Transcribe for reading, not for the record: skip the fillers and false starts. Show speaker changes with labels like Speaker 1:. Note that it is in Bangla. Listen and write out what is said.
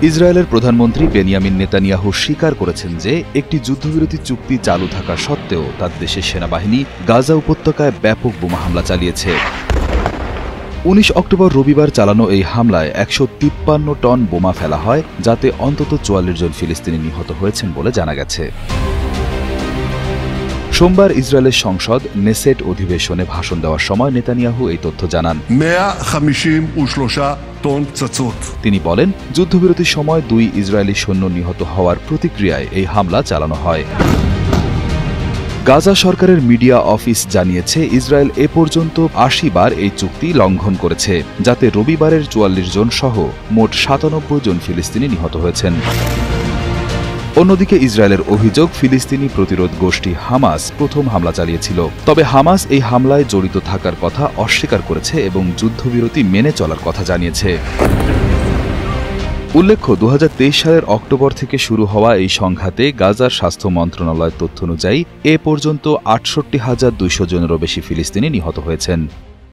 Speaker 1: ইসরায়েলের প্রধানমন্ত্রী বেনিয়ামিন নেতানিয়াহু স্বীকার করেছেন যে একটি যুদ্ধবিরতি চুক্তি চালু থাকা সত্ত্বেও তার দেশের সেনাবাহিনী গাজা উপত্যকায় ব্যাপক বোমা হামলা চালিয়েছে। ১৯ অক্টোবর রবিবার চালানো এই হামলায় ১৫৩ টন বোমা ফেলা হয়, যাতে অন্তত ৪৪ জন ফিলিস্তিনি নিহত হয়েছেন বলে জানা গেছে। সোমবার ইসরায়েলের সংসদ নেসেট অধিবেশনে ভাষণ দেওয়ার সময় নেতানিয়াহু এই তথ্য জানান।
Speaker 2: 153 টন পদার্থ।
Speaker 1: তিনি বলেন, যুদ্ধবিরতির সময় ২ ইসরায়েলি সৈন্য নিহত হওয়ার প্রতিক্রিয়ায় এই হামলা চালানো হয়। গাজা সরকারের মিডিয়া অফিস জানিয়েছে, ইসরায়েল এ পর্যন্ত ৮০ বার এই চুক্তি লঙ্ঘন করেছে, যাতে রবিবারের ৪৪ জন সহ মোট ৯৭ জন ফিলিস্তিনি নিহত হয়েছেন। অন্যদিকে ইসরায়েলের অভিযোগ, ফিলিস্তিনি প্রতিরোধ গোষ্ঠী হামাস প্রথম হামলা চালিয়েছিল। তবে হামাস এই হামলায় জড়িত থাকার কথা অস্বীকার করেছে এবং যুদ্ধবিরতি মেনে চলার কথা জানিয়েছে। উল্লেখ্য, ২০২৩ সালের অক্টোবর থেকে শুরু হওয়া এই সংঘাতে গাজার স্বাস্থ্য মন্ত্রণালয়ের তথ্য অনুযায়ী এ পর্যন্ত ৬৮,২০০ জনেরও বেশি ফিলিস্তিনি নিহত হয়েছেন।